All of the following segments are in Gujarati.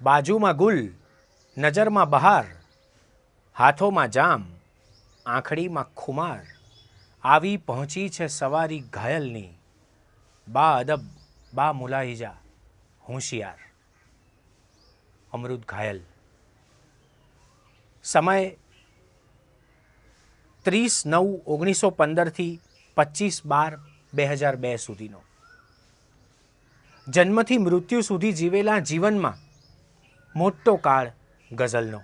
બાજુમાં ગુલ, નજરમાં બહાર, હાથોમાં જામ, આંખડીમાં ખુમાર, આવી પહોંચી છે સવારી ઘાયલની, બા અદબ બા મુલાહિજા હોશિયાર. અમૃત ઘાયલ. સમય 30/9/1915 થી 25/12/2002 સુધીનો. જન્મથી મૃત્યુ સુધી જીવેલા જીવનમાં મોટો કાળ ગઝલનો.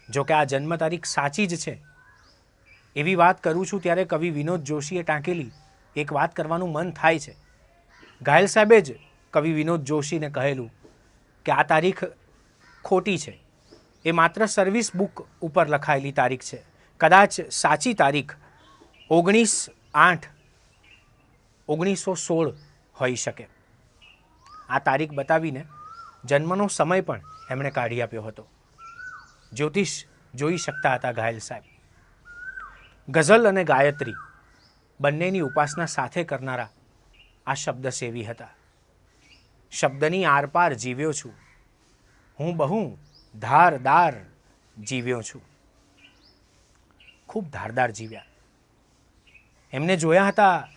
જો કે આ જન્મ તારીખ સાચી જ છે એવી વાત કરું છું ત્યારે કવિ વિનોદ જોશીએ ટાંકેલી એક વાત કરવાનું મન થાય છે. ઘાયલ સાહેબે જ કવિ વિનોદ જોશીને કહેલું કે આ તારીખ ખોટી છે, એ માત્ર સર્વિસ બુક ઉપર લખાયેલી તારીખ છે, કદાચ સાચી તારીખ 19/8/1916 હોઈ શકે. આ તારીખ બતાવીને જન્મનો સમય પણ એમણે કાઢી આપ્યો હતો. જ્યોતિષ જોઈ શકતા હતા ઘાયલ સાહેબ. ગઝલ અને ગાયત્રી બંનેની ઉપાસના સાથે કરનારા આ શબ્દ સેવી હતા. શબ્દની આરપાર જીવ્યો છું, હું બહુ ધારદાર જીવ્યો છું. ખૂબ ધારદાર જીવ્યા. એમને જોયા હતા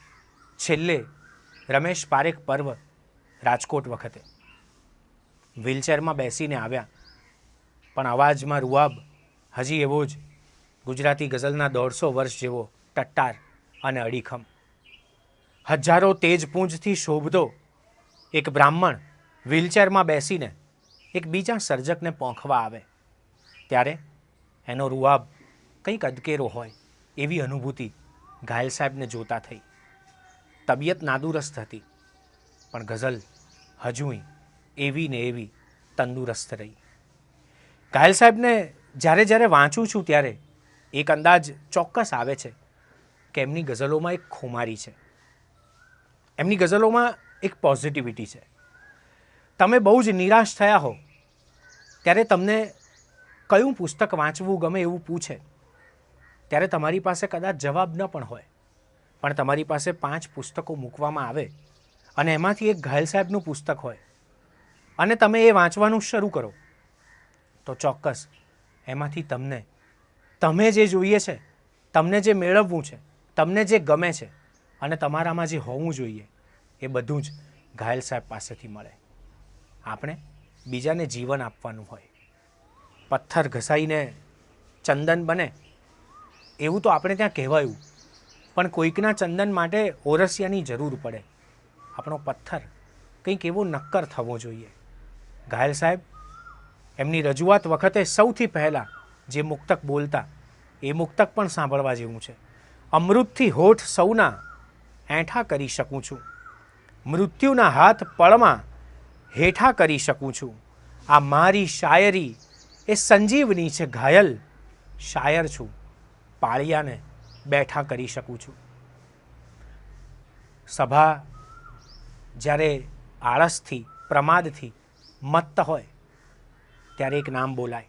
છેલ્લે રમેશ પારેખ પર્વ રાજકોટ વખતે. વ્હીલચેરમાં બેસીને આવ્યા પણ અવાજમાં રૂઆબ હજી એવો જ ગુજરાતી ગઝલના 150 વર્ષ જેવો ટટ્ટાર અને અડીખમ. હજારો તેજપુંજથી શોભતો એક બ્રાહ્મણ વ્હીલચેરમાં બેસીને એક બીજા સર્જકને પોંખવા આવે ત્યારે એનો રૂઆબ કંઈક અદકેરો હોય એવી અનુભૂતિ ઘાયલ સાહેબને જોતા થઈ. તબિયત નાદુરસ્ત હતી પણ ગઝલ હજુય એવી ને એવી તંદુરસ્ત રહી. ઘાયલ સાહેબને જ્યારે જ્યારે વાંચું છું ત્યારે એક અંદાજ ચોક્કસ આવે છે કે એમની ગઝલોમાં એક ખુમારી છે, એમની ગઝલોમાં એક પોઝિટિવિટી છે. તમે બહુ જ નિરાશ થયા હો ત્યારે તમને કયું પુસ્તક વાંચવું ગમે એવું પૂછે ત્યારે તમારી પાસે કદાચ જવાબ ન પણ હોય, પણ તમારી પાસે 5 પુસ્તકો મૂકવામાં આવે અને એમાંથી એક ઘાયલ સાહેબનું પુસ્તક હોય અને તમે એ વાંચવાનું શરૂ કરો તો ચોક્કસ એમાંથી તમે જે જોઈએ છે, તમને જે મેળવવું છે, તમને જે ગમે છે અને તમારામાં જે હોવું જોઈએ એ બધું જ ઘાયલ સાહેબ પાસેથી મળે. આપણે બીજાને જીવન આપવાનું હોય. પથ્થર ઘસાઈને ચંદન બને એવું તો આપણે ત્યાં કહેવાયું, પણ કોઈકના ચંદન માટે ઓરસિયાની જરૂર પડે. આપણો પથ્થર કંઈક એવો નક્કર થવો જોઈએ. ઘાયલ સાહેબ એમની રજૂઆત વખતે સૌથી પહેલાં જે મુક્તક બોલતા એ મુક્તક પણ સાંભળવા જેવું છે. અમૃતથી હોઠ સૌના એઠા કરી શકું છું, મૃત્યુના હાથ પળમાં હેઠા કરી શકું છું, આ મારી શાયરી એ સંજીવની છે, ઘાયલ શાયર છું, પાળિયાને બેઠા કરી શકું છું. સભા જ્યારે આળસથી પ્રમાદથી મત્ત હોય ત્યારે એક નામ બોલાય.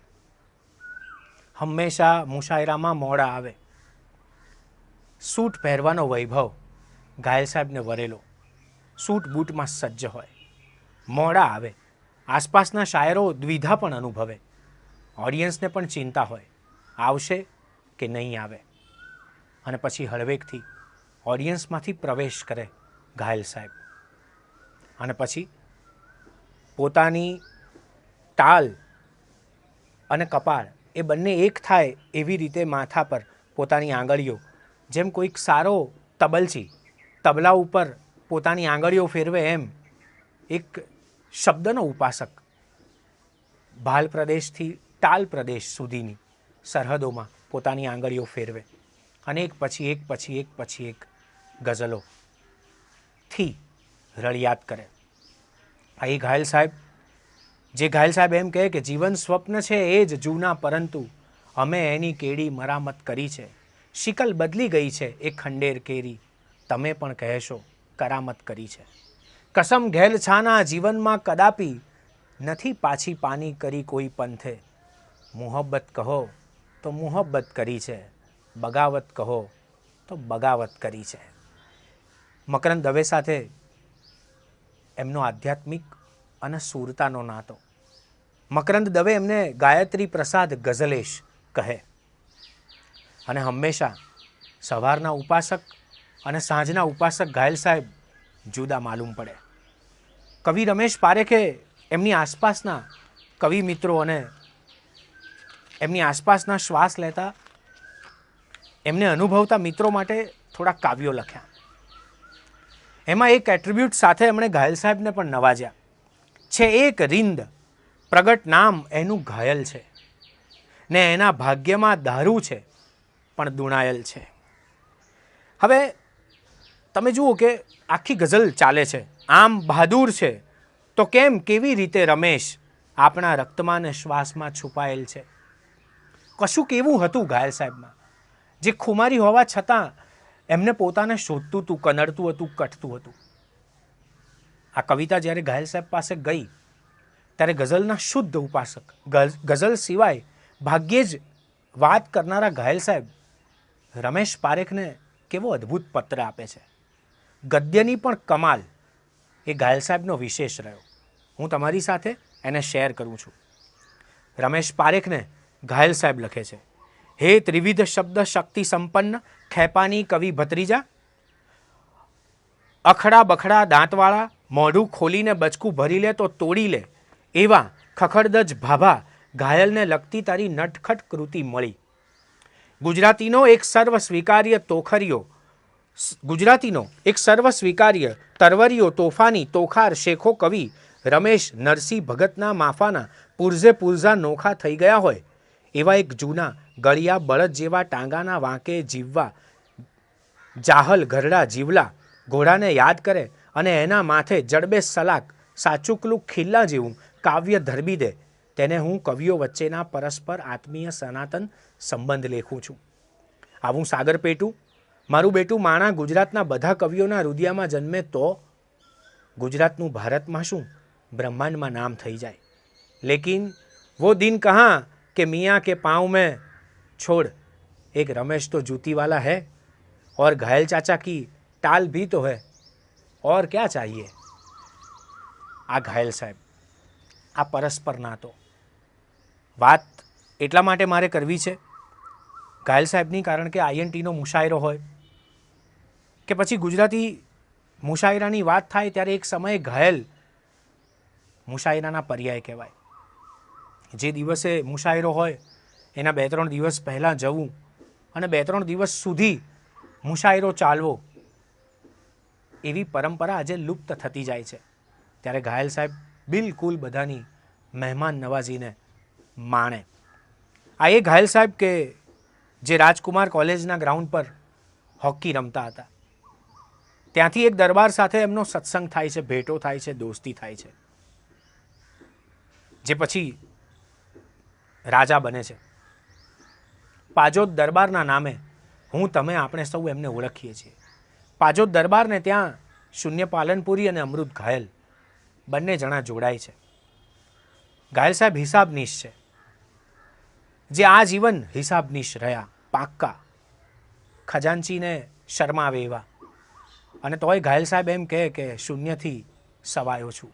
હંમેશા મુશાયરામાં મોડા આવે. સૂટ પહેરવાનો વૈભવ ઘાયલ સાહેબને વરેલો. સૂટ બૂટમાં સજ્જ હોય, મોડા આવે. આસપાસના શાયરો દ્વિધા પણ અનુભવે, ઓડિયન્સને પણ ચિંતા હોય આવશે કે નહીં આવે. અને પછી હળવેકથી ઓડિયન્સમાંથી પ્રવેશ કરે ઘાયલ સાહેબ અને પછી પોતાની ટાલ અને કપાળ એ બંને એક થાય એવી રીતે માથા પર પોતાની આંગળીઓ, જેમ કોઈક સારો તબલચી તબલા ઉપર પોતાની આંગળીઓ ફેરવે એમ એક શબ્દનો ઉપાસક ભાલ પ્રદેશથી ટાલ પ્રદેશ સુધીની સરહદોમાં પોતાની આંગળીઓ ફેરવે અને એક પછી એક પછી એક પછી એક ગઝલોથી રળિયાત કરે. આ એ ઘાયલ સાહેબ, જે ઘાયલ સાહેબ એમ કહે કે જીવન સ્વપ્ન છે એ જ જૂના, પરંતુ અમે એની કેડી મરામત કરી છે. શિકલ બદલી ગઈ છે એ ખંડેર કેરી, તમે પણ કહેશો કરામત કરી છે. કસમ ઘેલ છાના જીવનમાં કદાપી નથી પાછી પાની કરી કોઈ પંથે. મુહબ્બત કહો તો મુહબ્બત કરી છે, બગાવત કહો તો બગાવત કરી છે. મકરંદ દવે સાથે એમનો આધ્યાત્મિક અને સુરતાનો નાતો મકરંદ દવે એમને ગાયત્રી પ્રસાદ ગઝલેશ કહે. અને હંમેશા સવારના ઉપાસક અને સાંજના ઉપાસક ઘાયલ સાહેબ જુદા માલુમ પડે. કવિ રમેશ પારેખે એમની આસપાસના કવિ મિત્રો અને એમની આસપાસના શ્વાસ લેતા એમને અનુભવતા મિત્રો માટે થોડા કાવ્યો લખ્યા. એમાં એક એટ્રીબ્યુટ સાથે એમણે ઘાયલ સાહેબને પણ નવાજ્યા છે. એક રીંદ પ્રગટ નામ એનું ઘાયલ છે ને એના ભાગ્યમાં દારૂ છે પણ દુણાયેલ છે. હવે તમે જુઓ કે આખી ગઝલ ચાલે છે, આમ બહાદુર છે તો કેમ કેવી રીતે રમેશ આપણા રક્તમાં ને શ્વાસમાં છુપાયેલ છે. કશું કેવું હતું ઘાયલ સાહેબમાં જે ખુમારી હોવા છતાં એમને પોતાને શોધતું હતું, કનડતું હતું, કટતું હતું. આ કવિતા જ્યારે ઘાયલ સાહેબ પાસે ગઈ ત્યારે ગઝલના શુદ્ધ ઉપાસક, ગઝલ સિવાય ભાગ્યે જ વાત કરનારા ઘાયલ સાહેબ રમેશ પારેખને કેવો અદ્ભુત પત્ર આપે છે. ગદ્યની પણ કમાલ એ ઘાયલ સાહેબનો વિશેષ રહ્યો. હું તમારી સાથે એને શેર કરું છું. રમેશ પારેખને ઘાયલ સાહેબ લખે છે, હે ત્રિવિધ શબ્દ શક્તિ સંપન્ન ખેપાની કવિ ભત્રીજા, અખડા બખડા દાંતવાળા મોઢું ખોલીને બચકું ભરી લે તો તોડી લે એવા ખખડદજ ભાભા ઘાયલને લગતી તારી નટખટ કૃતિ મળી. ગુજરાતીનો એક સર્વ સ્વીકાર્ય તોખરિયો, ગુજરાતીનો એક સર્વ સ્વીકાર્ય તરવરિયો તોફાની તોખાર શેખો કવિ રમેશ નરસિંહ ભગતના માફાના પુરઝે પુરઝા નોખા થઈ ગયા હોય એવા એક જૂના ગળિયા બળદ જેવા ટાંગાના વાંકે જીવવા જાહલ ઘરડા જીવલા ઘોડાને યાદ કરે અને એના માથે જડબે સલાક સાચુકલું ખિલ્લા જેવું કાવ્ય ધરબી દે, તેને હું કવિઓ વચ્ચેના પરસ્પર આત્મીય સનાતન સંબંધ લેખું છું. આવું સાગર પેટું મારું બેટું માણા ગુજરાતના બધા કવિઓના રુદિયામાં જન્મે તો ગુજરાતનું ભારતમાં શું બ્રહ્માંડમાં નામ થઈ જાય. લેકિન वो दिन कहाँ કે મિયાં કે પાँव में छोड़ एक रमेश तो जूती वाला है और घायल चाचा की टाल भी तो है और क्या चाहिए. આ ઘાયલ સાહેબ, આ પરસ્પર નાતો વાત એટલા માટે મારે કરવી છે ઘાયલ સાહેબની, કારણ કે આઈએનટીનો મુશાયરો હોય કે પછી ગુજરાતી મુશાયરાની વાત થાય ત્યારે એક સમયે ઘાયલ મુશાયરાના પર્યાય કહેવાય. જે દિવસે મુશાયરો હોય એના 2-3 દિવસ પહેલાં જવું અને 2-3 દિવસ સુધી મુશાયરો ચાલવો, એવી પરંપરા આજે લુપ્ત થતી જાય છે. ત્યારે ઘાયલ સાહેબ બિલકુલ બધાની મહેમાન નવાજીને માણે. આ એ ઘાયલ સાહેબ કે જે રાજકુમાર કોલેજના ગ્રાઉન્ડ પર હોકી રમતા હતા. ત્યાંથી એક દરબાર સાથે એમનો સત્સંગ થાય છે, ભેટો થાય છે, દોસ્તી થાય છે, જે પછી રાજા બને છે. પાજોદ દરબારના નામે હું તમે આપણે સૌ એમને ઓળખીએ છીએ. પાજોદ દરબારને ત્યાં શૂન્ય પાલનપુરી અને અમૃત ઘાયલ બંને જણા જોડાય છે. ઘાયલ સાહેબ હિસાબનીશ છે, જે આજીવન હિસાબનીશ રહ્યા, પાક્કા, ખજાનચીને શરમાવે એવા. અને તોય ઘાયલ સાહેબ એમ કહે કે શૂન્યથી સવાયો છું.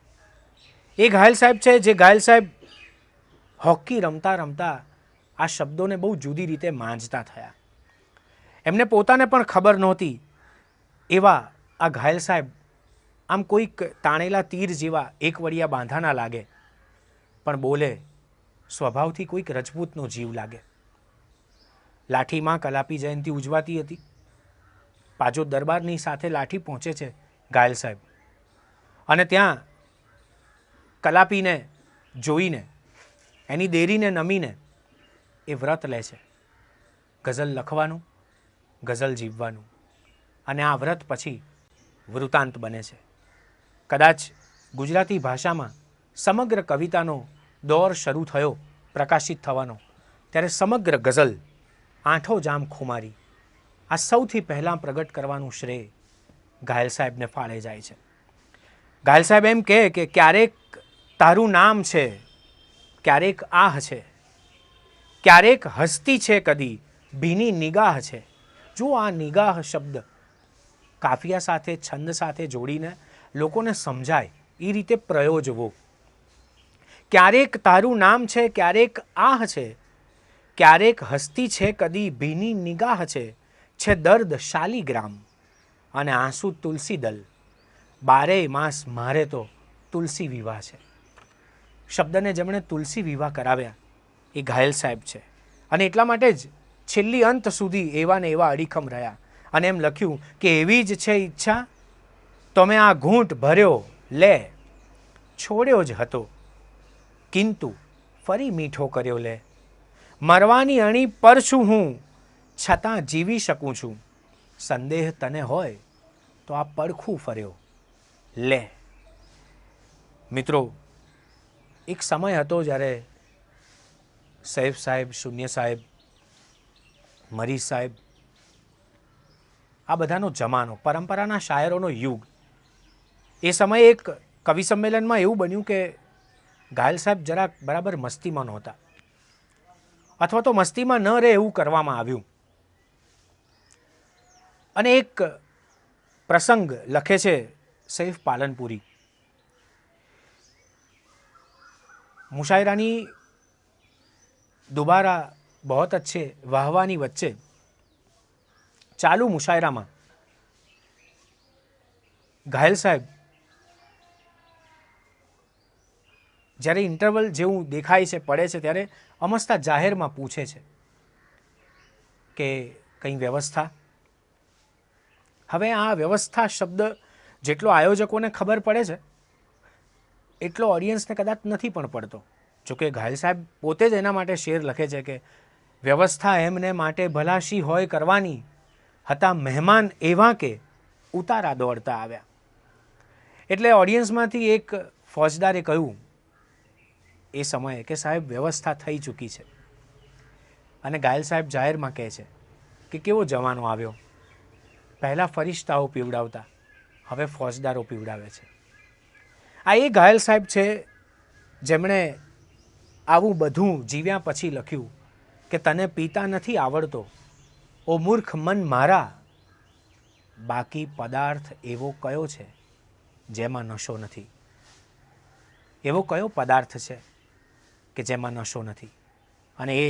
એ ઘાયલ સાહેબ છે જે ઘાયલ સાહેબ હોકી રમતા રમતા આ શબ્દોને બહુ જુદી રીતે માંજતા થયા. એમને પોતાને પણ ખબર નહોતી એવા આ ઘાયલ સાહેબ આમ કોઈક તાણેલા તીર જેવા એક વળિયા બાંધાના લાગે, પણ બોલે સ્વભાવથી કોઈક રજપૂતનો જીવ લાગે. લાઠીમાં કલાપી જયંતિ ઉજવાતી હતી. પાજોદ દરબારની સાથે લાઠી પહોંચે છે ઘાયલ સાહેબ, અને ત્યાં કલાપીને જોઈને એની દેરીને નમીને એ વ્રત લે છે ગઝલ લખવાનું, ગઝલ જીવવાનું. અને આ વ્રત પછી વૃતાંત બને છે. કદાચ ગુજરાતી ભાષામાં સમગ્ર કવિતાનો દોર શરૂ થયો પ્રકાશિત થવાનો ત્યારે સમગ્ર ગઝલ આઠો જામ ખુમારી આ સૌથી પહેલાં પ્રગટ કરવાનું શ્રેય ઘાયલ સાહેબને ફાળે જાય છે. ઘાયલ સાહેબ એમ કહે કે ક્યારેક તારું નામ છે, ક્યારેક આહ છે, ક્યારેક હસ્તી છે, કદી ભીની નિગાહ છે. જો આ નિગાહ શબ્દ કાફિયા સાથે, છંદ સાથે જોડીને લોકોને સમજાય એ રીતે પ્રયોજવો ક્યારેક તારું નામ છે, ક્યારેક આહ છે, ક્યારેક હસ્તી છે, કદી ભીની નિગાહ છે દર્દ શાલીગ્રામ અને આંસુ તુલસી દલ, બારેય માસ મારે તો તુલસી વિવાહ છે. શબ્દને જેમણે તુલસી વિવાહ કરાવ્યા એ ઘાયલ સાહેબ છે. અને એટલા માટે જ છેલ્લી અંત સુધી એવા ને એવા અડીખમ રહ્યા અને એમ લખ્યું કે એવી જ છે ઈચ્છા તો મેં આ ઘૂંટ ભર્યો લે, છોડ્યો જ હતો કિંતુ ફરી મીઠો કર્યો લે. મરવાની અણી પર છું હું, છતાં જીવી શકું છું. સંદેહ તને હોય તો આ પડખું ફર્યો લે. મિત્રો, એક સમય હતો જ્યારે સૈફ સાહેબ, શૂન્ય સાહેબ, મરી સાહેબ, આ બધાનો જમાનો, પરંપરાના શાયરોનો યુગ. એ સમયે એક કવિ સંમેલનમાં એવું બન્યું કે ઘાયલ સાહેબ જરાક બરાબર મસ્તીમાં નહોતા, અથવા તો મસ્તીમાં ન રહે એવું કરવામાં આવ્યું. અને એક પ્રસંગ લખે છે સૈફ પાલનપુરી. મુશાયરાની દુબારા બહોત અચ્છે વાહવાની વચ્ચે ચાલુ મુશાયરામાં ઘાયલ સાહેબ જ્યારે ઇન્ટરવલ જેવું દેખાય છે, પડે છે, ત્યારે અમસ્તા જાહેરમાં પૂછે છે કે કંઈ વ્યવસ્થા. હવે આ વ્યવસ્થા શબ્દ જેટલો આયોજકોને ખબર પડે છે એટલો ઓડિયન્સને કદાચ નથી પણ પડતો. જોકે ઘાયલ સાહેબ પોતે જ એના માટે શેર લખે છે કે વ્યવસ્થા એમને માટે ભલાશી હોય કરવાની, હતા મહેમાન એવા કે ઉતારા દોડતા આવ્યા. એટલે ઓડિયન્સમાંથી એક ફોજદારે કહ્યું એ સમયે કે સાહેબ વ્યવસ્થા થઈ ચૂકી છે. અને ઘાયલ સાહેબ જાહેરમાં કહે છે કે કેવો જમાનો આવ્યો, પહેલાં ફરિશ્તાઓ પીવડાવતા, હવે ફોજદારો પીવડાવે છે. આ એ ઘાયલ સાહેબ છે જેમણે આવું બધું જીવ્યા પછી લખ્યું કે તને પીતા નથી આવડતો ઓ મૂર્ખ મન મારા, બાકી પદાર્થ એવો કયો છે જેમાં નશો નથી. એવો કયો પદાર્થ છે કે જેમાં નશો નથી. અને એ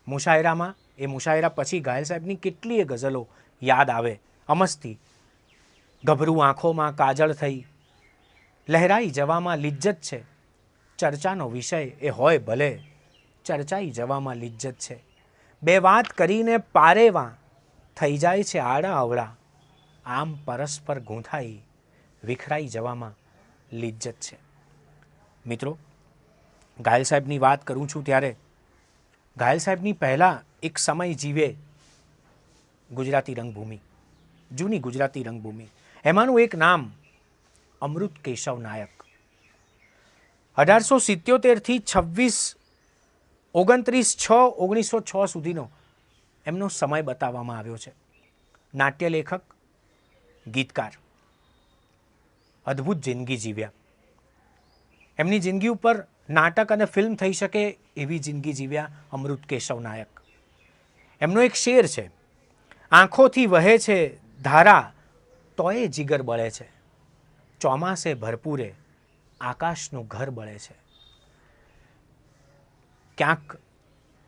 મુશાયરા પછી ઘાયલ સાહેબની કેટલીય ગઝલો યાદ આવે અમસ્તી. ગભરું આંખોમાં કાજળ થઈ, લહેરાઈ જવામાં લિજ્જત છે, ચર્ચાનો વિષય એ હોય ભલે, ચર્ચાઈ જવામાં લિજ્જત છે. બે વાત કરીને પારેવા થઈ જાય છે આડા અવળા, આમ પરસ્પર ગૂંથાઈ વિખરાઈ જવામાં લિજ્જત છે. મિત્રો, ઘાયલ સાહેબની વાત કરું છું ત્યારે ઘાયલ સાહેબની પહેલાં એક સમય જીવે ગુજરાતી રંગભૂમિ, જૂની ગુજરાતી રંગભૂમિ. એમાંનું એક નામ અમૃત કેશવ નાયક. 1877થી 29/6/1906 સુધીનો એમનો સમય બતાવવામાં આવ્યો છે. નાટ્ય લેખક, ગીતકાર, અદ્ભુત જિંદગી જીવ્યા. એમની જિંદગી ઉપર નાટક અને ફિલ્મ થઈ શકે એવી જિંદગી જીવ્યા અમૃત કેશવ નાયક. એમનો એક શેર છે, આંખોથી વહે છે ધારા તોય જીગર બળે છે, ચોમાસે ભરપૂરે આકાશનું ઘર બળે છે. ક્યાંક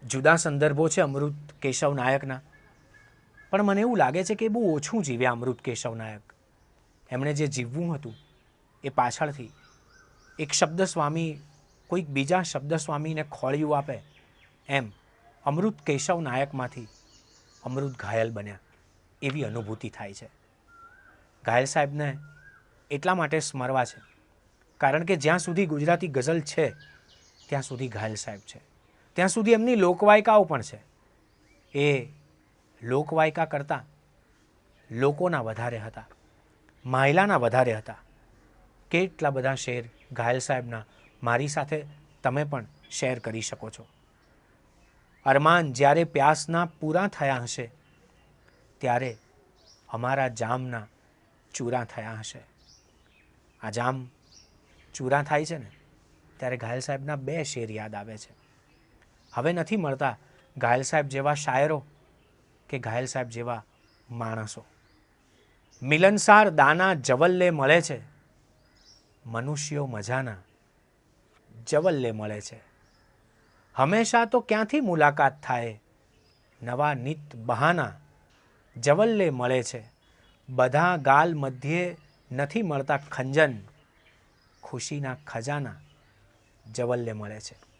જુદા સંદર્ભો છે અમૃત કેશવ નાયકના, પણ મને એવું લાગે છે કે બહુ ઓછું જીવ્યા અમૃત કેશવ નાયક. એમણે જે જીવવું હતું એ પાછળથી એક શબ્દ સ્વામી કોઈક બીજા શબ્દ સ્વામીને ખોળિયું આપે એમ અમૃત કેશવ નાયકમાંથી અમૃત ઘાયલ બન્યા એવી અનુભૂતિ થાય છે. ઘાયલ સાહેબને એટલા માટે સ્મરવા છે કારણ કે જ્યાં સુધી ગુજરાતી ગઝલ છે ત્યાં સુધી ઘાયલ સાહેબ છે, ત્યાં સુધી એમની લોકવાયકાઓ પણ છે. એ લોકવાયકા કરતાં લોકોના વધારે હતા, મહિલાના વધારે હતા. કેટલા બધા શેર ઘાયલ સાહેબના મારી સાથે તમે પણ શેર કરી શકો છો. અરમાન જ્યારે પ્યાસના પૂરા થયા હશે ત્યારે અમારા જામના ચૂરા થયા હશે. આ જામ ચૂરા થાય છે ને ત્યારે ઘાયલ સાહેબના બે શેર યાદ આવે છે. હવે નથી મળતા ઘાયલ સાહેબ જેવા શાયરો કે ઘાયલ સાહેબ જેવા માણસો. મિલનસાર દાના જવલ્લે મળે છે, મનુષ્યો મજાના જવલ્લે મળે છે. હંમેશા તો ક્યાંથી મુલાકાત થાય, નવા નિત બહાના જવલ્લે મળે છે. બધા ગાલ મધ્યે નથી મળતા ખંજન, ખુશીના ખજાના જવલ્લે મળે છે.